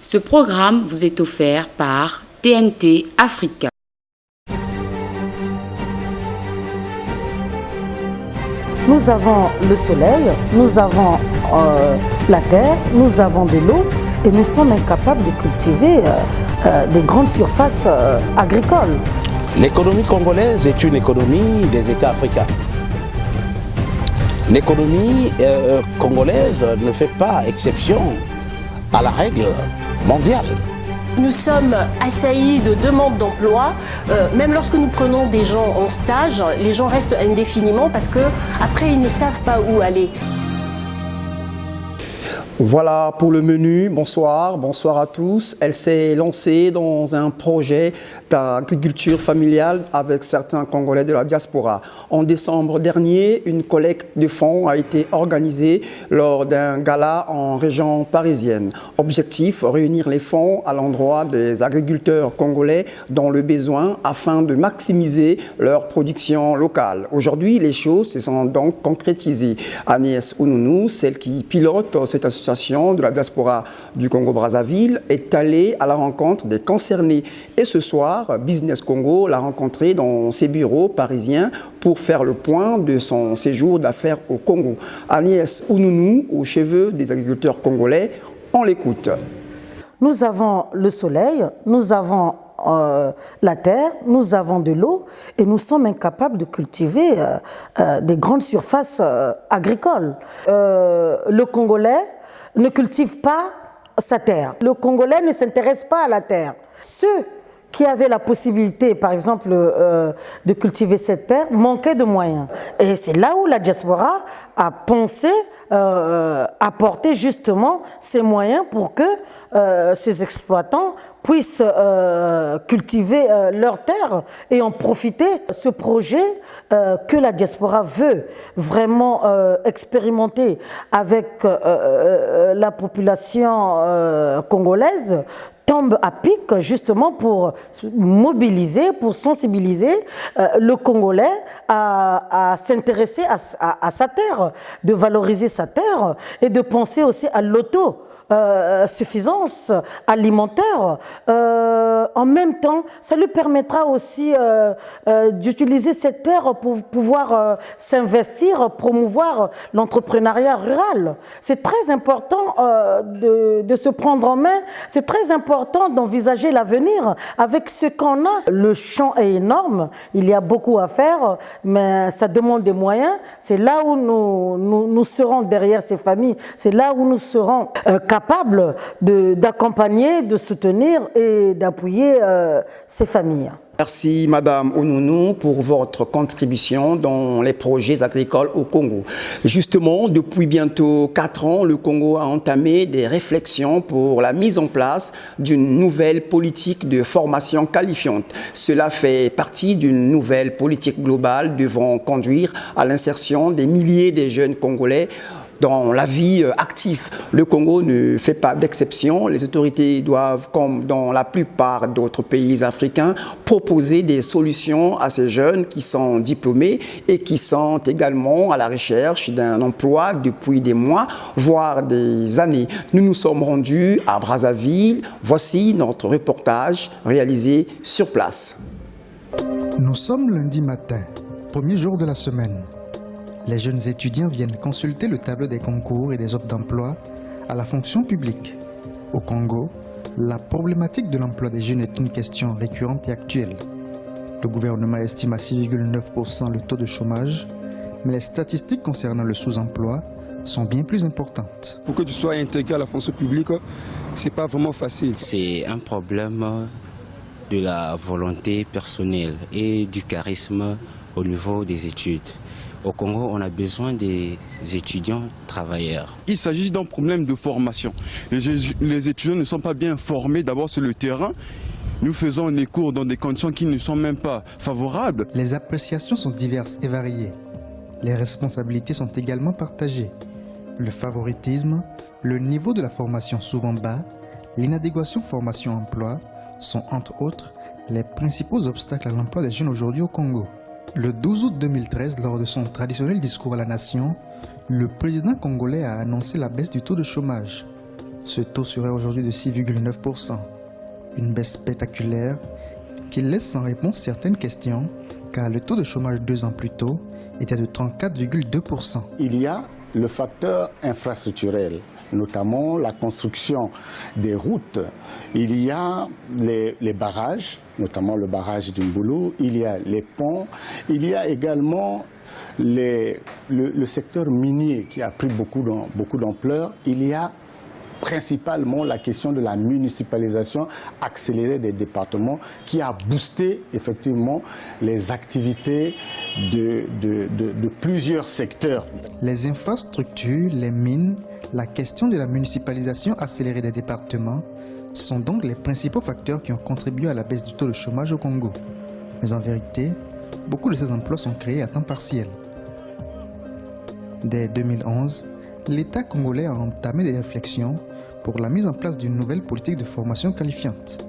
Ce programme vous est offert par TNT Africa. Nous avons le soleil, nous avons la terre, nous avons de l'eau et nous sommes incapables de cultiver des grandes surfaces agricoles. L'économie congolaise est une économie des États africains. L'économie congolaise ne fait pas exception à la règle mondiale. Nous sommes assaillis de demandes d'emploi. Même lorsque nous prenons des gens en stage, les gens restent indéfiniment parce qu'après ils ne savent pas où aller. Voilà pour le menu. Bonsoir à tous. Elle s'est lancée dans un projet d'agriculture familiale avec certains Congolais de la diaspora. En décembre dernier, une collecte de fonds a été organisée lors d'un gala en région parisienne. Objectif, réunir les fonds à l'endroit des agriculteurs congolais dans le besoin afin de maximiser leur production locale. Aujourd'hui, les choses se sont donc concrétisées. Agnès Ounounous, celle qui pilote cette association de la diaspora du Congo-Brazzaville, est allée à la rencontre des concernés. Et ce soir, Business Congo l'a rencontré dans ses bureaux parisiens pour faire le point de son séjour d'affaires au Congo. Agnès Ounounous, aux cheveux des agriculteurs congolais, on l'écoute. Nous avons le soleil, nous avons la terre, nous avons de l'eau et nous sommes incapables de cultiver des grandes surfaces agricoles. Le Congolais ne cultive pas sa terre. Le Congolais ne s'intéresse pas à la terre. Ceux qui avaient la possibilité, par exemple, de cultiver cette terre, manquaient de moyens. Et c'est là où la diaspora a pensé apporter justement ces moyens pour que ces exploitants puissent cultiver leur terre et en profiter. Ce projet que la diaspora veut vraiment expérimenter avec la population congolaise tombe à pic justement pour mobiliser, pour sensibiliser le Congolais à s'intéresser à sa terre, de valoriser sa terre et de penser aussi à l'autosuffisance alimentaire. En même temps, ça lui permettra aussi d'utiliser cette terre pour pouvoir s'investir, promouvoir l'entrepreneuriat rural. C'est très important de se prendre en main, c'est très important d'envisager l'avenir avec ce qu'on a. Le champ est énorme, il y a beaucoup à faire, mais ça demande des moyens. C'est là où nous serons derrière ces familles, c'est là où nous serons capables d'accompagner, de soutenir et d'appuyer ces familles. Merci Madame Ounounous pour votre contribution dans les projets agricoles au Congo. Justement, depuis bientôt 4 ans, le Congo a entamé des réflexions pour la mise en place d'une nouvelle politique de formation qualifiante. Cela fait partie d'une nouvelle politique globale devant conduire à l'insertion des milliers de jeunes Congolais dans la vie active. Le Congo ne fait pas d'exception. Les autorités doivent, comme dans la plupart d'autres pays africains, proposer des solutions à ces jeunes qui sont diplômés et qui sont également à la recherche d'un emploi depuis des mois, voire des années. Nous nous sommes rendus à Brazzaville. Voici notre reportage réalisé sur place. Nous sommes lundi matin, premier jour de la semaine. Les jeunes étudiants viennent consulter le tableau des concours et des offres d'emploi à la fonction publique. Au Congo, la problématique de l'emploi des jeunes est une question récurrente et actuelle. Le gouvernement estime à 6,9% le taux de chômage, mais les statistiques concernant le sous-emploi sont bien plus importantes. Pour que tu sois intégré à la fonction publique, c'est pas vraiment facile. C'est un problème de la volonté personnelle et du charisme au niveau des études. Au Congo, on a besoin des étudiants travailleurs. Il s'agit d'un problème de formation. Les étudiants ne sont pas bien formés d'abord sur le terrain. Nous faisons les cours dans des conditions qui ne sont même pas favorables. Les appréciations sont diverses et variées. Les responsabilités sont également partagées. Le favoritisme, le niveau de la formation souvent bas, l'inadéquation formation-emploi sont entre autres les principaux obstacles à l'emploi des jeunes aujourd'hui au Congo. Le 12 août 2013, lors de son traditionnel discours à la nation, le président congolais a annoncé la baisse du taux de chômage. Ce taux serait aujourd'hui de 6,9%. Une baisse spectaculaire qui laisse sans réponse certaines questions, car le taux de chômage 2 ans plus tôt était de 34,2%. Il y a le facteur infrastructurel, notamment la construction des routes. Il y a les barrages, notamment le barrage d'Umboulou, il y a les ponts, il y a également le secteur minier qui a pris beaucoup d'ampleur. Il y a principalement la question de la municipalisation accélérée des départements qui a boosté effectivement les activités de plusieurs secteurs. Les infrastructures, les mines, la question de la municipalisation accélérée des départements sont donc les principaux facteurs qui ont contribué à la baisse du taux de chômage au Congo. Mais en vérité, beaucoup de ces emplois sont créés à temps partiel. Dès 2011, l'État congolais a entamé des réflexions pour la mise en place d'une nouvelle politique de formation qualifiante.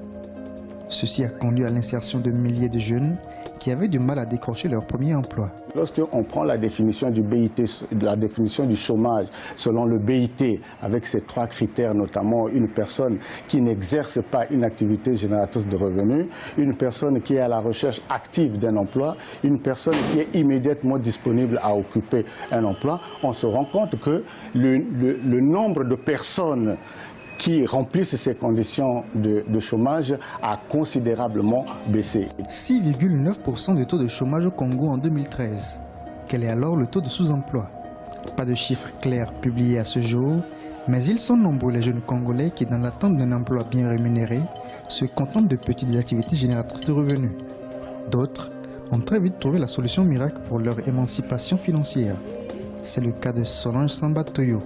Ceci a conduit à l'insertion de milliers de jeunes qui avaient du mal à décrocher leur premier emploi. Lorsqu'on prend la définition du BIT, la définition du chômage selon le BIT, avec ces 3 critères, notamment une personne qui n'exerce pas une activité génératrice de revenus, une personne qui est à la recherche active d'un emploi, une personne qui est immédiatement disponible à occuper un emploi, on se rend compte que le nombre de personnes qui remplissent ces conditions de chômage a considérablement baissé. 6,9% de taux de chômage au Congo en 2013. Quel est alors le taux de sous-emploi? Pas de chiffres clairs publiés à ce jour, mais ils sont nombreux les jeunes Congolais qui, dans l'attente d'un emploi bien rémunéré, se contentent de petites activités génératrices de revenus. D'autres ont très vite trouvé la solution miracle pour leur émancipation financière. C'est le cas de Solange Samba Toyo.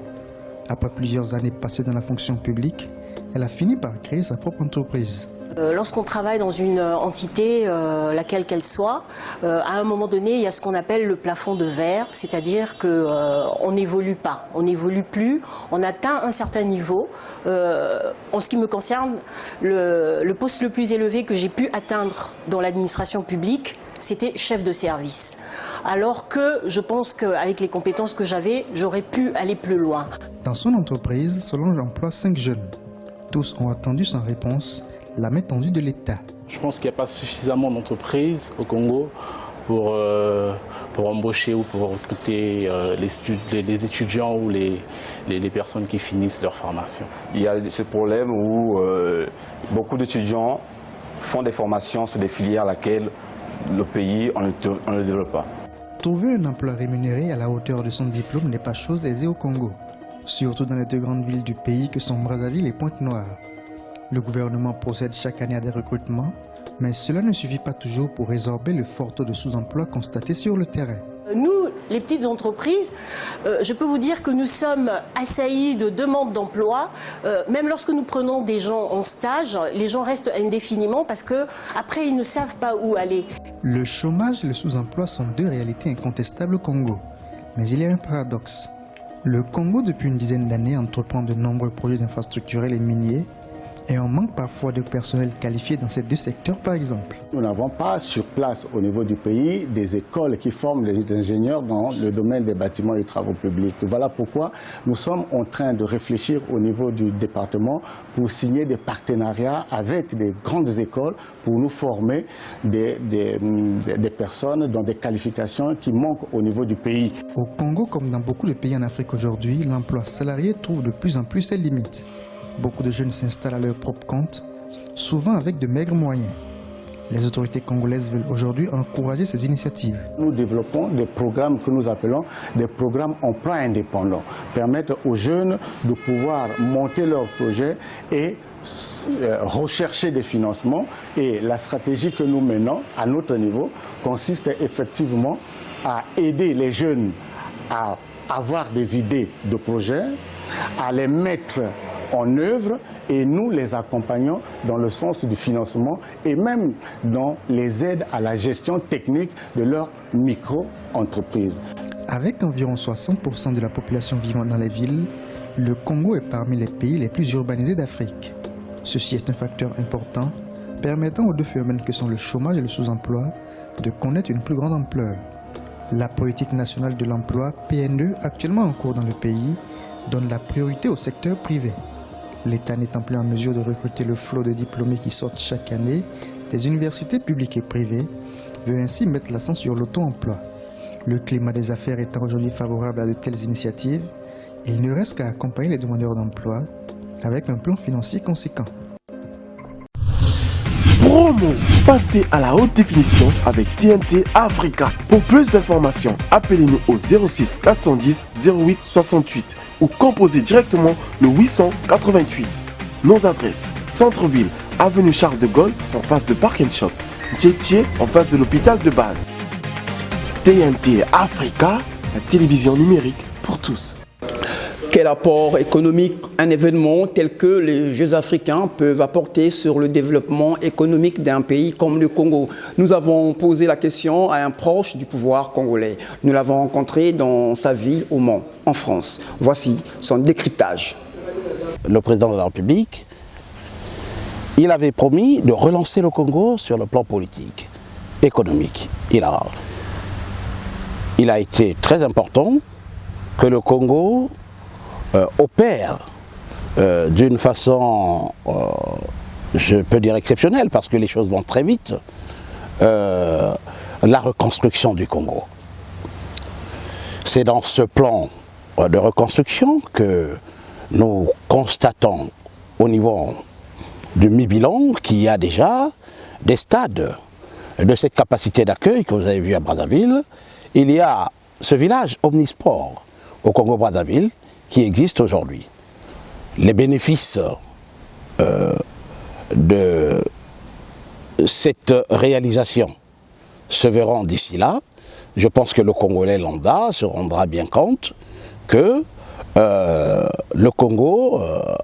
Après plusieurs années passées dans la fonction publique, elle a fini par créer sa propre entreprise. Lorsqu'on travaille dans une entité, laquelle qu'elle soit, à un moment donné, il y a ce qu'on appelle le plafond de verre, c'est-à-dire qu'on n'évolue pas, on n'évolue plus, on atteint un certain niveau. En ce qui me concerne, le poste le plus élevé que j'ai pu atteindre dans l'administration publique, c'était chef de service. Alors que je pense qu'avec les compétences que j'avais, j'aurais pu aller plus loin. Dans son entreprise, Solange emploie 5 jeunes. Tous ont attendu sans réponse la main tendue de l'État. Je pense qu'il n'y a pas suffisamment d'entreprises au Congo pour embaucher ou pour recruter les étudiants ou les personnes qui finissent leur formation. Il y a ce problème où beaucoup d'étudiants font des formations sur des filières à laquelle le pays, on ne le développe pas. Trouver un emploi rémunéré à la hauteur de son diplôme n'est pas chose aisée au Congo, surtout dans les 2 grandes villes du pays que sont Brazzaville et Pointe-Noire. Le gouvernement procède chaque année à des recrutements, mais cela ne suffit pas toujours pour résorber le fort taux de sous-emploi constaté sur le terrain. Nous, les petites entreprises, je peux vous dire que nous sommes assaillis de demandes d'emploi. Même lorsque nous prenons des gens en stage, les gens restent indéfiniment parce qu'après, ils ne savent pas où aller. Le chômage et le sous-emploi sont 2 réalités incontestables au Congo. Mais il y a un paradoxe. Le Congo, depuis une dizaine d'années, entreprend de nombreux projets infrastructurels et miniers, et on manque parfois de personnel qualifié dans ces 2 secteurs par exemple. Nous n'avons pas sur place au niveau du pays des écoles qui forment les ingénieurs dans le domaine des bâtiments et travaux publics. Voilà pourquoi nous sommes en train de réfléchir au niveau du département pour signer des partenariats avec des grandes écoles pour nous former des personnes dans des qualifications qui manquent au niveau du pays. Au Congo, comme dans beaucoup de pays en Afrique aujourd'hui, l'emploi salarié trouve de plus en plus ses limites. Beaucoup de jeunes s'installent à leur propre compte, souvent avec de maigres moyens. Les autorités congolaises veulent aujourd'hui encourager ces initiatives. Nous développons des programmes que nous appelons des programmes emploi indépendants, permettre aux jeunes de pouvoir monter leurs projets et rechercher des financements. Et la stratégie que nous menons à notre niveau consiste effectivement à aider les jeunes à avoir des idées de projets, à les mettre en œuvre et nous les accompagnons dans le sens du financement et même dans les aides à la gestion technique de leur micro-entreprise. Avec environ 60% de la population vivant dans les villes, le Congo est parmi les pays les plus urbanisés d'Afrique. Ceci est un facteur important permettant aux 2 phénomènes que sont le chômage et le sous-emploi de connaître une plus grande ampleur. La politique nationale de l'emploi, PNE, actuellement en cours dans le pays, donne la priorité au secteur privé. L'État n'étant plus en mesure de recruter le flot de diplômés qui sortent chaque année des universités publiques et privées, veut ainsi mettre l'accent sur l'auto-emploi. Le climat des affaires étant aujourd'hui favorable à de telles initiatives, il ne reste qu'à accompagner les demandeurs d'emploi avec un plan financier conséquent. Promo, passez à la haute définition avec TNT Africa. Pour plus d'informations, appelez-nous au 06 410 08 68 ou composez directement le 888. Nos adresses: Centre-ville, avenue Charles de Gaulle, en face de Park & Shop, Djetié, en face de l'hôpital de base. TNT Africa, la télévision numérique pour tous. Quel apport économique un événement tel que les Jeux africains peuvent apporter sur le développement économique d'un pays comme le Congo? Nous avons posé la question à un proche du pouvoir congolais. Nous l'avons rencontré dans sa ville au Mans, en France. Voici son décryptage. Le président de la République, il avait promis de relancer le Congo sur le plan politique, économique. Il a été très important que le Congo opère d'une façon, je peux dire exceptionnelle, parce que les choses vont très vite, la reconstruction du Congo. C'est dans ce plan de reconstruction que nous constatons au niveau du mi-bilan qu'il y a déjà des stades de cette capacité d'accueil que vous avez vu à Brazzaville. Il y a ce village omnisport au Congo-Brazzaville qui existe aujourd'hui. Les bénéfices de cette réalisation se verront d'ici là. Je pense que le Congolais lambda se rendra bien compte que le Congo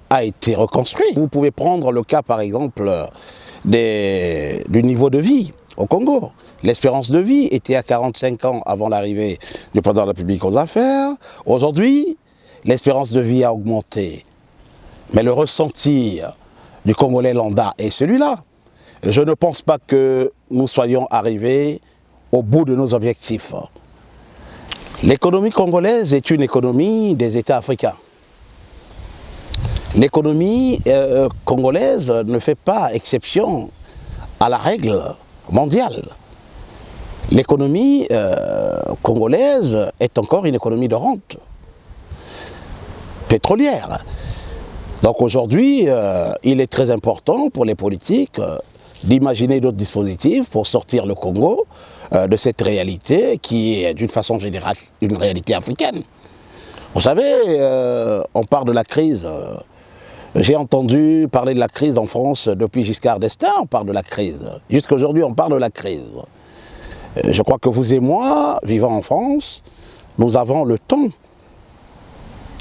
a été reconstruit. Vous pouvez prendre le cas par exemple du niveau de vie au Congo. L'espérance de vie était à 45 ans avant l'arrivée du président de la République aux affaires. Aujourd'hui, l'espérance de vie a augmenté. Mais le ressenti du Congolais lambda est celui-là. Je ne pense pas que nous soyons arrivés au bout de nos objectifs. L'économie congolaise est une économie des États africains. L'économie congolaise ne fait pas exception à la règle mondiale. L'économie congolaise est encore une économie de rente pétrolière. Donc aujourd'hui, il est très important pour les politiques d'imaginer d'autres dispositifs pour sortir le Congo de cette réalité qui est d'une façon générale une réalité africaine. Vous savez, on parle de la crise. J'ai entendu parler de la crise en France depuis Giscard d'Estaing, on parle de la crise. Jusqu'à aujourd'hui, on parle de la crise. Je crois que vous et moi, vivant en France, nous avons le temps.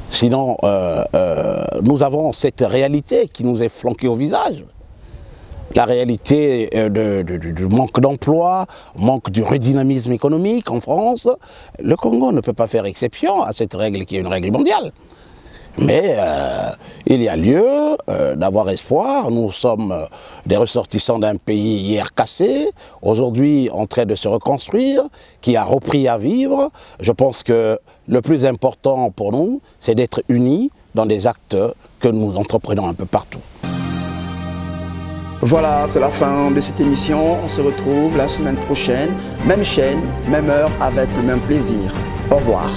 Sinon, nous avons cette réalité qui nous est flanquée au visage. La réalité du manque d'emploi, manque du redynamisme économique en France. Le Congo ne peut pas faire exception à cette règle qui est une règle mondiale. Mais il y a lieu d'avoir espoir. Nous sommes des ressortissants d'un pays hier cassé, aujourd'hui en train de se reconstruire, qui a repris à vivre. Je pense que le plus important pour nous, c'est d'être unis dans des actes que nous entreprenons un peu partout. Voilà, c'est la fin de cette émission. On se retrouve la semaine prochaine, même chaîne, même heure, avec le même plaisir. Au revoir.